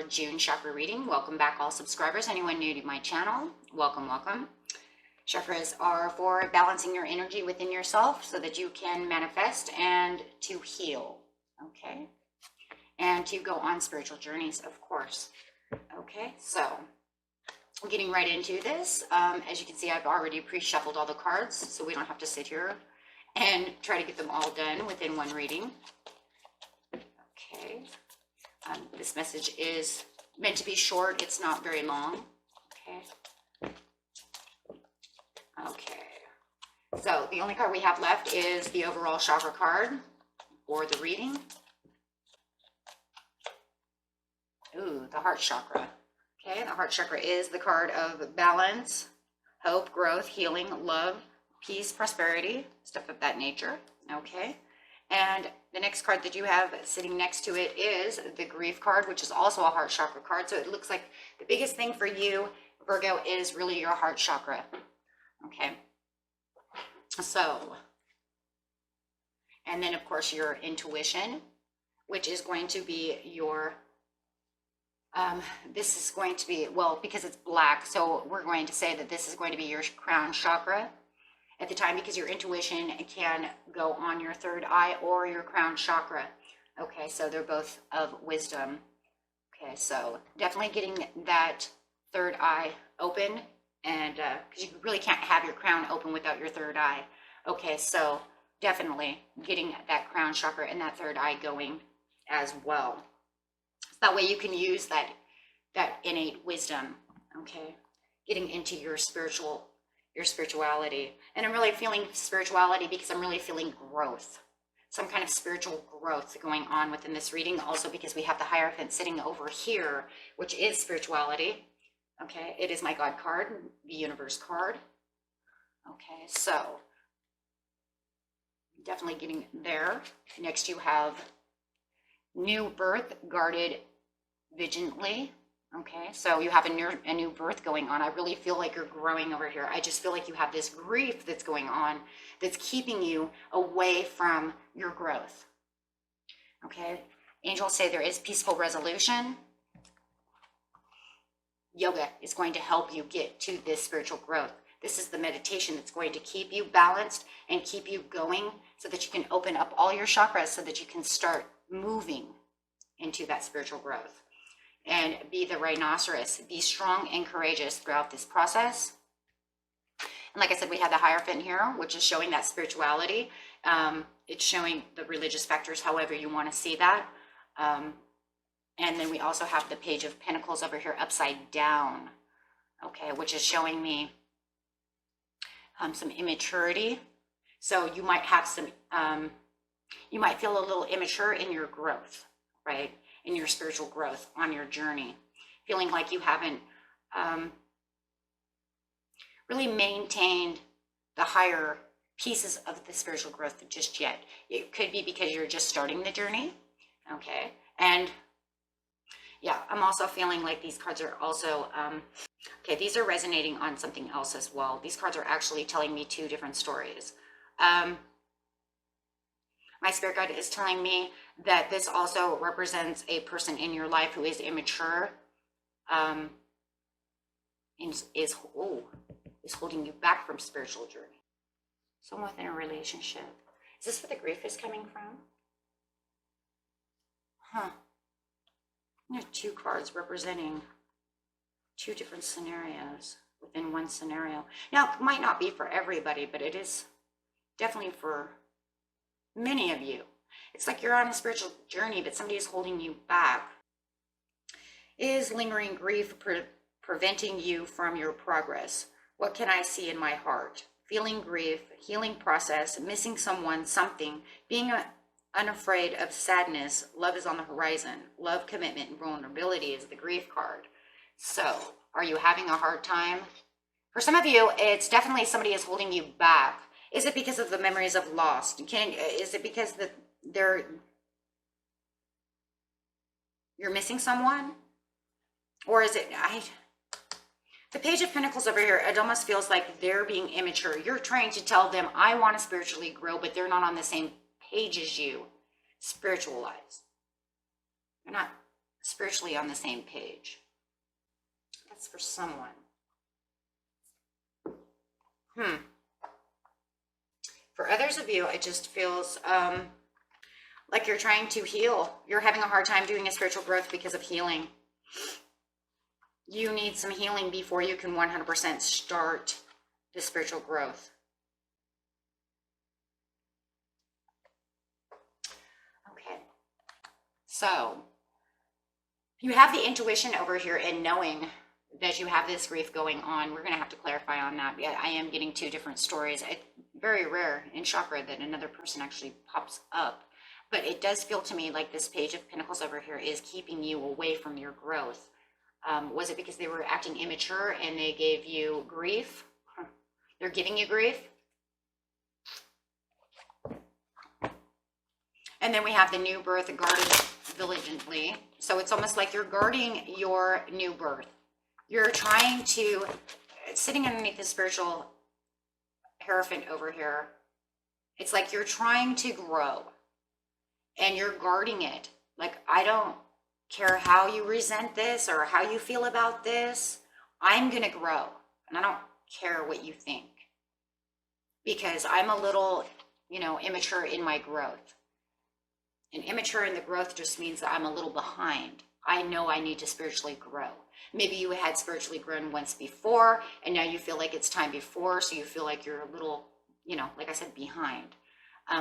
June chakra reading. Welcome back, all subscribers. Anyone new to my channel, welcome, welcome. Chakras are for balancing your energy within yourself so that you can manifest and to heal, okay? And to go on spiritual journeys, of course. Okay, so getting right into this. As you can see, I've already pre-shuffled all the cards, so we don't have to sit here and try to get them all done within one reading. Okay. This message is meant to be short. It's not very long. Okay. Okay. So the only card we have left is the overall chakra card for the reading. Ooh, the heart chakra. Okay, the heart chakra is the card of balance, hope, growth, healing, love, peace, prosperity, stuff of that nature. Okay. And the next card that you have sitting next to it is the grief card, which is also a heart chakra card. So it looks like the biggest thing for you, Virgo, is really your heart chakra. Okay. So, and then of course your intuition, which is going to be your, this is going to be, well, because it's black, so we're going to say that this is going to be your crown chakra at the time, because your intuition can go on your third eye or your crown chakra. Okay, so they're both of wisdom. Okay, so definitely getting that third eye open, and because you really can't have your crown open without your third eye. Okay, so definitely getting that crown chakra and that third eye going as well. So that way you can use that innate wisdom. Okay, getting into your spirituality. And I'm really feeling spirituality because I'm really feeling growth, some kind of spiritual growth going on within this reading. Also because we have the Hierophant sitting over here, which is spirituality. Okay, it is my God card, the universe card. Okay, so definitely getting there. Next you have new birth, guarded vigilantly. Okay, so you have a new birth going on. I really feel like you're growing over here. I just feel like you have this grief that's going on that's keeping you away from your growth. Okay, angels say there is peaceful resolution. Yoga is going to help you get to this spiritual growth. This is the meditation that's going to keep you balanced and keep you going so that you can open up all your chakras so that you can start moving into that spiritual growth. And be the rhinoceros, be strong and courageous throughout this process. And like I said, we have the Hierophant here, which is showing that spirituality. It's showing the religious factors, however you want to see that. And then we also have the Page of Pentacles over here upside down, okay, which is showing me some immaturity. So you might have some, you might feel a little immature in your growth, right? In your spiritual growth on your journey, feeling like you haven't really maintained the higher pieces of the spiritual growth just yet. It could be because you're just starting the journey, okay? And yeah, I'm also feeling like these cards are also, okay, these are resonating on something else as well. These cards are actually telling me two different stories. My spirit guide is telling me that this also represents a person in your life who is immature, and is holding you back from spiritual journey. Someone within a relationship. Is this where the grief is coming from? Huh. There are two cards representing two different scenarios within one scenario. Now, it might not be for everybody, but it is definitely for many of you. It's like you're on a spiritual journey, but somebody is holding you back. Is lingering grief preventing you from your progress? What can I see in my heart? Feeling grief, healing process, missing someone, something, being unafraid of sadness. Love is on the horizon. Love, commitment, and vulnerability is the grief card. So, are you having a hard time? For some of you, it's definitely somebody is holding you back. Is it because of the memories of lost? Is it because you're missing someone? Or is it, the Page of Pentacles over here, it almost feels like they're being immature. You're trying to tell them, I want to spiritually grow, but they're not on the same page as you. Spiritualize. They're not spiritually on the same page. That's for someone. For others of you, it just feels like you're trying to heal. You're having a hard time doing a spiritual growth because of healing. You need some healing before you can 100% start the spiritual growth. Okay. So you have the intuition over here and knowing that you have this grief going on. We're going to have to clarify on that. Yeah, I am getting two different stories. It's very rare in chakra that another person actually pops up. But it does feel to me like this Page of Pentacles over here is keeping you away from your growth. Was it because they were acting immature and they gave you grief? They're giving you grief. And then we have the new birth guarded diligently. So it's almost like you're guarding your new birth. You're trying to, sitting underneath the spiritual Hierophant over here, it's like you're trying to grow and you're guarding it. Like, I don't care how you resent this or how you feel about this. I'm going to grow and I don't care what you think because I'm a little, immature in my growth. And immature in the growth just means that I'm a little behind. I know I need to spiritually grow. Maybe you had spiritually grown once before and now you feel like it's time before, so you feel like you're a little, like I said, behind.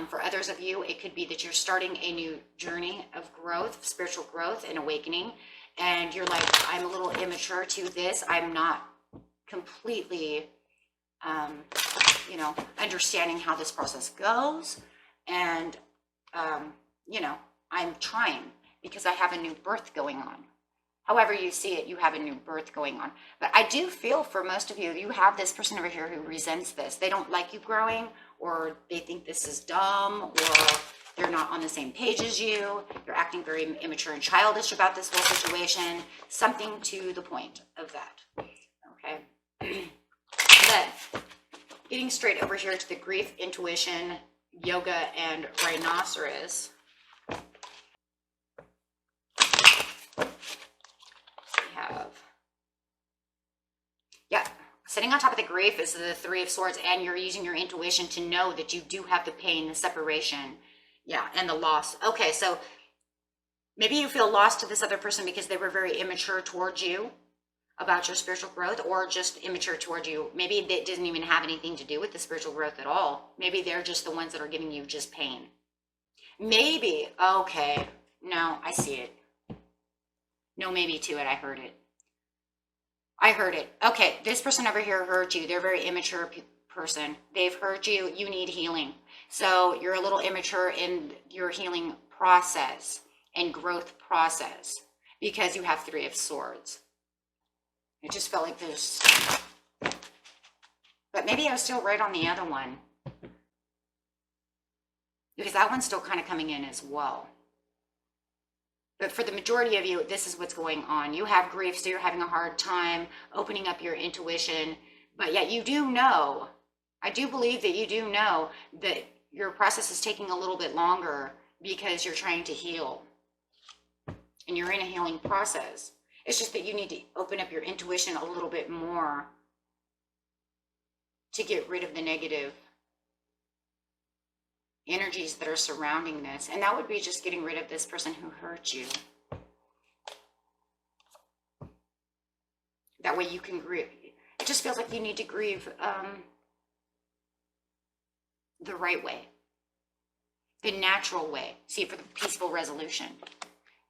For others of you, it could be that you're starting a new journey of growth, spiritual growth and awakening, and you're like, I'm a little immature to this. I'm not completely, understanding how this process goes. And, I'm trying because I have a new birth going on. However you see it, you have a new birth going on. But I do feel for most of you, you have this person over here who resents this. They don't like you growing, or they think this is dumb, or they're not on the same page as you. You're acting very immature and childish about this whole situation. Something to the point of that. Okay. But getting straight over here to the grief, intuition, yoga, and rhinoceros. Sitting on top of the grief is the Three of Swords, and you're using your intuition to know that you do have the pain, the separation, and the loss. Okay, so maybe you feel lost to this other person because they were very immature towards you about your spiritual growth, or just immature towards you. Maybe it didn't even have anything to do with the spiritual growth at all. Maybe they're just the ones that are giving you just pain. Maybe, okay, no, I see it. No maybe to it, I heard it. Okay, this person over here hurt you. They're a very immature person. They've hurt you. You need healing. So you're a little immature in your healing process and growth process because you have Three of Swords. It just felt like there's... But maybe I was still right on the other one, because that one's still kind of coming in as well. But for the majority of you, this is what's going on. You have grief, so you're having a hard time opening up your intuition. But yet you do know, I do believe that you do know that your process is taking a little bit longer because you're trying to heal. And you're in a healing process. It's just that you need to open up your intuition a little bit more to get rid of the negative energies that are surrounding this. And that would be just getting rid of this person who hurt you. That way you can grieve. It just feels like you need to grieve the right way, the natural way. See, for the peaceful resolution,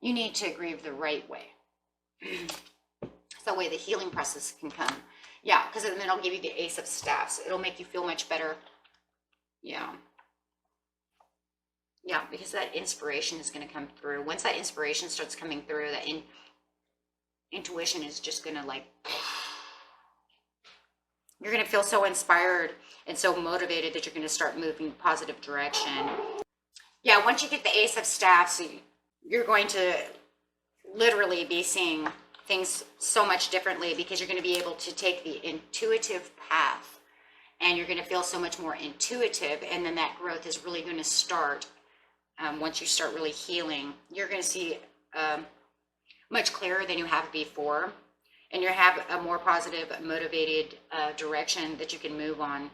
you need to grieve the right way. So that way the healing process can come. Yeah, because then it'll give you the Ace of Staffs. It'll make you feel much better. Yeah, because that inspiration is going to come through. Once that inspiration starts coming through, that intuition is just going to you're going to feel so inspired and so motivated that you're going to start moving positive direction. Yeah, once you get the Ace of Staffs, you're going to literally be seeing things so much differently, because you're going to be able to take the intuitive path and you're going to feel so much more intuitive. And then that growth is really going to start. Once you start really healing, you're going to see much clearer than you have before. And you have a more positive, motivated direction that you can move on.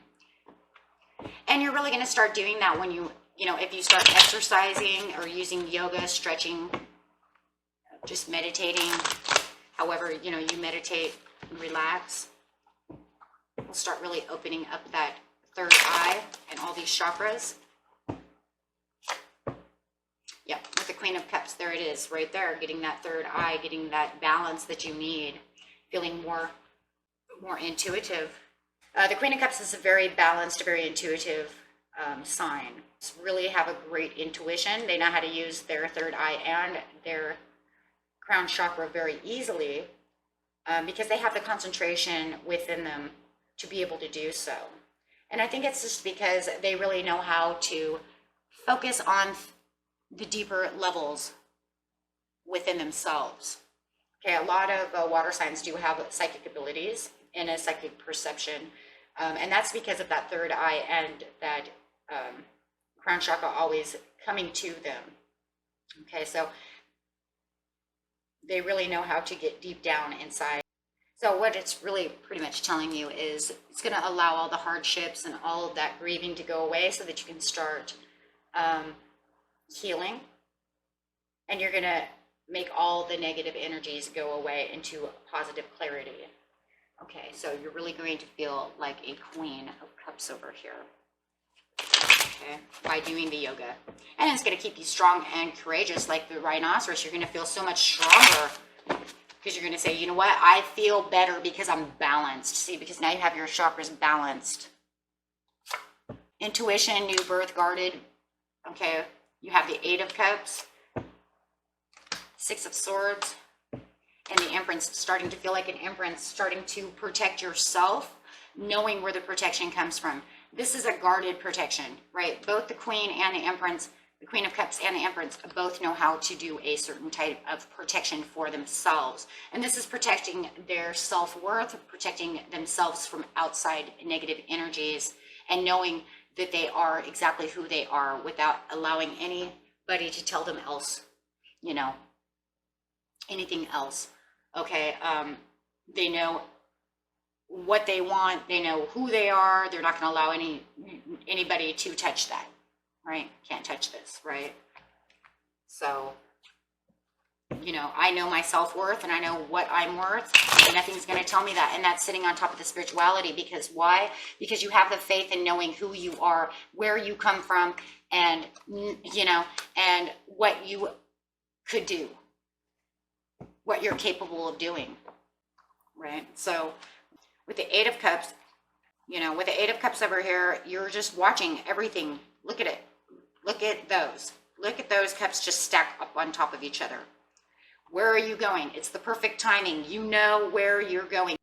And you're really going to start doing that when if you start exercising or using yoga, stretching, just meditating, however, you meditate and relax. We'll start really opening up that third eye and all these chakras. Yeah, with the Queen of Cups, there it is, right there, getting that third eye, getting that balance that you need, feeling more intuitive. The Queen of Cups is a very balanced, very intuitive sign. Really have a great intuition. They know how to use their third eye and their crown chakra very easily because they have the concentration within them to be able to do so. And I think it's just because they really know how to focus on the deeper levels within themselves. Okay, a lot of water signs do have psychic abilities and a psychic perception, and that's because of that third eye and that crown chakra always coming to them. Okay, so they really know how to get deep down inside. So what it's really pretty much telling you is it's going to allow all the hardships and all of that grieving to go away so that you can start healing, and you're going to make all the negative energies go away into positive clarity. Okay, so you're really going to feel like a Queen of Cups over here. Okay, by doing the yoga. And it's going to keep you strong and courageous like the rhinoceros. You're going to feel so much stronger because you're going to say, you know what, I feel better because I'm balanced. See, because now you have your chakras balanced. Intuition, new birth, guarded. Okay, you have the Eight of Cups, Six of Swords, and the Empress, starting to feel like an Empress, starting to protect yourself, knowing where the protection comes from. This is a guarded protection, right? Both the Queen and the Empress, the Queen of Cups and the Empress, both know how to do a certain type of protection for themselves. And this is protecting their self-worth, protecting themselves from outside negative energies, and knowing that they are exactly who they are without allowing anybody to tell them else, anything else. Okay, they know what they want, they know who they are, they're not going to allow anybody to touch that, right? Can't touch this, right? So, I know my self-worth and I know what I'm worth, and nothing's going to tell me that. And that's sitting on top of the spirituality. Because why? Because you have the faith in knowing who you are, where you come from, and and what you could do, what you're capable of doing, right? So with the Eight of Cups, with the Eight of Cups over here, you're just watching everything. Look at it. Look at those. Look at those cups just stacked up on top of each other. Where are you going? It's the perfect timing. You know where you're going.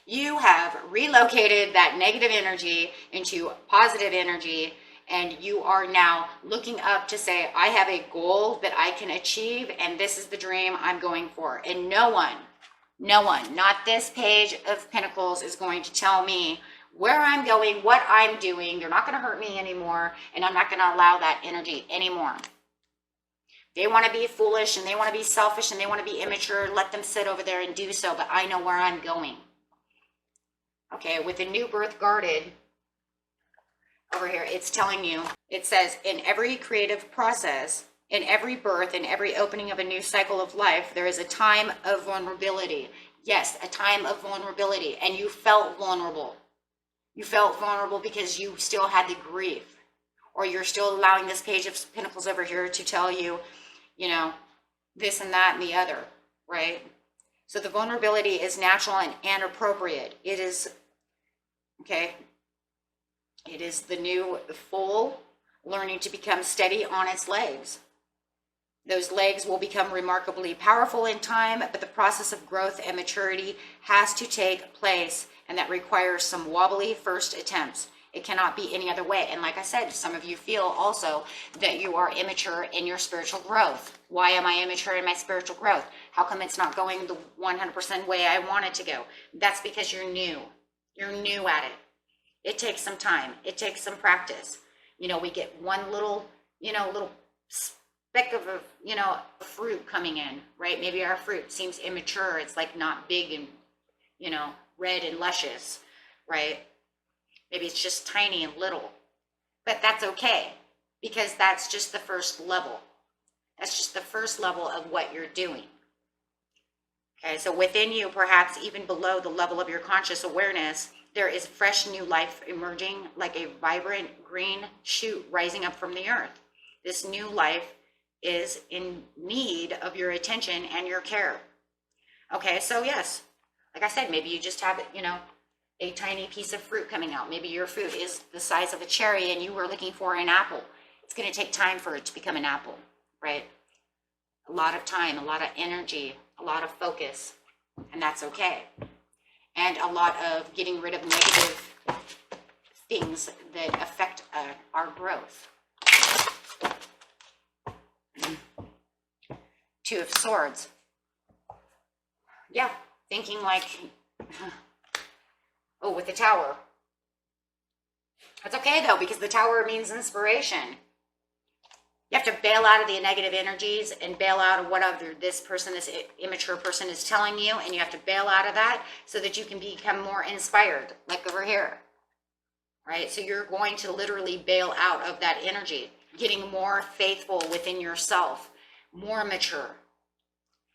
You have relocated that negative energy into positive energy, and you are now looking up to say, I have a goal that I can achieve, and this is the dream I'm going for. And no one, not this Page of Pentacles, is going to tell me where I'm going, what I'm doing. They're not going to hurt me anymore, and I'm not going to allow that energy anymore. They want to be foolish, and they want to be selfish, and they want to be immature. Let them sit over there and do so, but I know where I'm going. Okay, with the new birth guarded over here, it's telling you, it says, in every creative process, in every birth, in every opening of a new cycle of life, there is a time of vulnerability. Yes, a time of vulnerability, and you felt vulnerable. You felt vulnerable because you still had the grief, or you're still allowing this Page of Pentacles over here to tell you, this and that and the other, right? So the vulnerability is natural and appropriate. It is, okay, it is the new foal learning to become steady on its legs. Those legs will become remarkably powerful in time, but the process of growth and maturity has to take place, and that requires some wobbly first attempts. It cannot be any other way. And like I said, some of you feel also that you are immature in your spiritual growth. Why am I immature in my spiritual growth? How come it's not going the 100% way I want it to go? That's because you're new. You're new at it. It takes some time. It takes some practice. We get one little, little speck of a, fruit coming in, right? Maybe our fruit seems immature. It's like not big and, red and luscious, right? Maybe it's just tiny and little, but that's okay because that's just the first level. That's just the first level of what you're doing. Okay, so within you, perhaps even below the level of your conscious awareness, there is fresh new life emerging like a vibrant green shoot rising up from the earth. This new life is in need of your attention and your care. Okay, so yes, like I said, maybe you just have, a tiny piece of fruit coming out. Maybe your fruit is the size of a cherry and you were looking for an apple. It's going to take time for it to become an apple, right? A lot of time, a lot of energy, a lot of focus, and that's okay. And a lot of getting rid of negative things that affect our growth. Two of Swords. Yeah, thinking like, oh, with the Tower. That's okay though, because the Tower means inspiration. You have to bail out of the negative energies and bail out of whatever this person, this immature person is telling you, and you have to bail out of that so that you can become more inspired, like over here, right? So you're going to literally bail out of that energy, getting more faithful within yourself, more mature.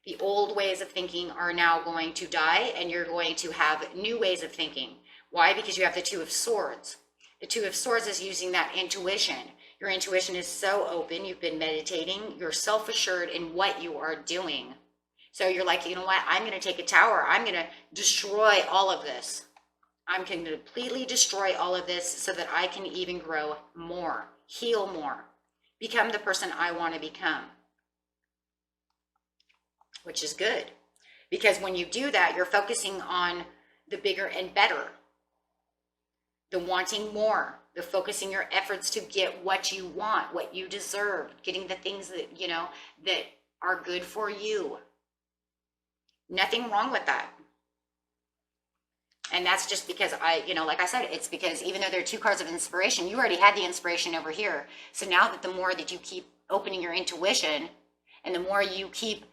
The old ways of thinking are now going to die, and you're going to have new ways of thinking. Why? Because you have the Two of Swords. The Two of Swords is using that intuition. Your intuition is so open. You've been meditating. You're self-assured in what you are doing. So you're like, you know what? I'm going to take a tower. I'm going to destroy all of this. I'm going to completely destroy all of this so that I can even grow more, heal more, become the person I want to become, which is good. Because when you do that, you're focusing on the bigger and better, the wanting more, the focusing your efforts to get what you want, what you deserve, getting the things that, that are good for you. Nothing wrong with that. And that's just because like I said, it's because even though there are two cards of inspiration, you already had the inspiration over here. So now that the more that you keep opening your intuition and the more you keep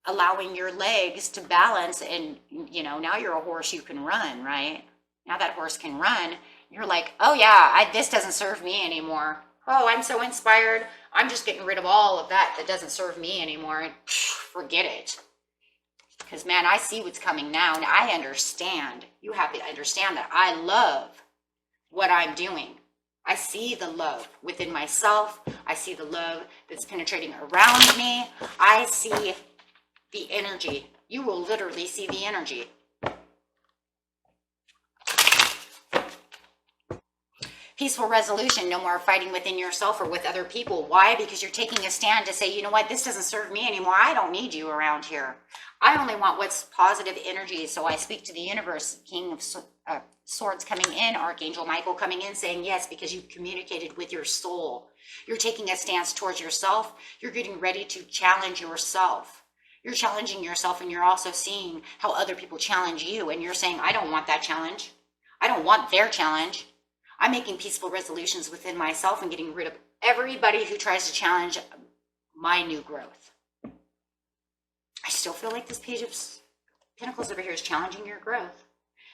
allowing your legs to balance and, now you're a horse, you can run, right? Now that horse can run, you're like, oh yeah, this doesn't serve me anymore. Oh, I'm so inspired. I'm just getting rid of all of that doesn't serve me anymore. And forget it. Because man, I see what's coming now and I understand. You have to understand that I love what I'm doing. I see the love within myself. I see the love that's penetrating around me. I see the energy. You will literally see the energy. Peaceful resolution, no more fighting within yourself or with other people. Why? Because you're taking a stand to say, you know what, this doesn't serve me anymore. I don't need you around here. I only want what's positive energy. So I speak to the universe, King of Swords coming in, Archangel Michael coming in, saying yes, because you've communicated with your soul. You're taking a stance towards yourself. You're getting ready to challenge yourself. You're challenging yourself, and you're also seeing how other people challenge you. And you're saying, I don't want that challenge. I don't want their challenge. I'm making peaceful resolutions within myself and getting rid of everybody who tries to challenge my new growth. I still feel like this Page of Pentacles over here is challenging your growth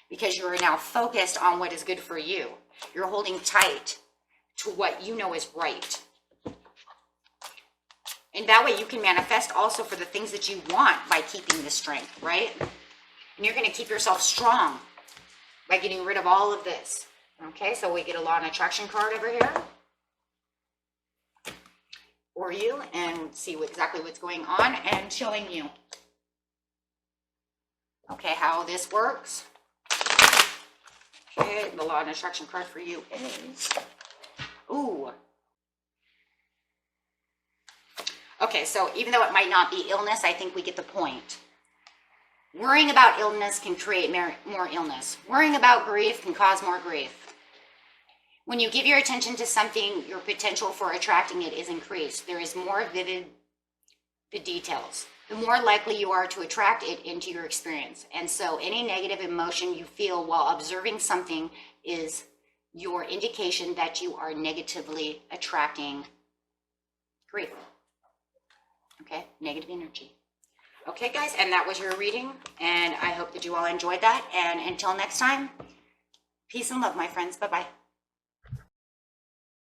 because you are now focused on what is good for you. You're holding tight to what you know is right. And that way you can manifest also for the things that you want by keeping the strength, right? And you're going to keep yourself strong by getting rid of all of this. Okay, so we get a law and attraction card over here for you and see exactly what's going on and showing you, okay, how this works. Okay, the law and attraction card for you is, ooh. Okay, so even though it might not be illness, I think we get the point. Worrying about illness can create more illness. Worrying about grief can cause more grief. When you give your attention to something, your potential for attracting it is increased. There is more vivid the details. The more likely you are to attract it into your experience. And so any negative emotion you feel while observing something is your indication that you are negatively attracting grief. Okay, negative energy. Okay, guys, and that was your reading, and I hope that you all enjoyed that. And until next time, peace and love, my friends. Bye-bye.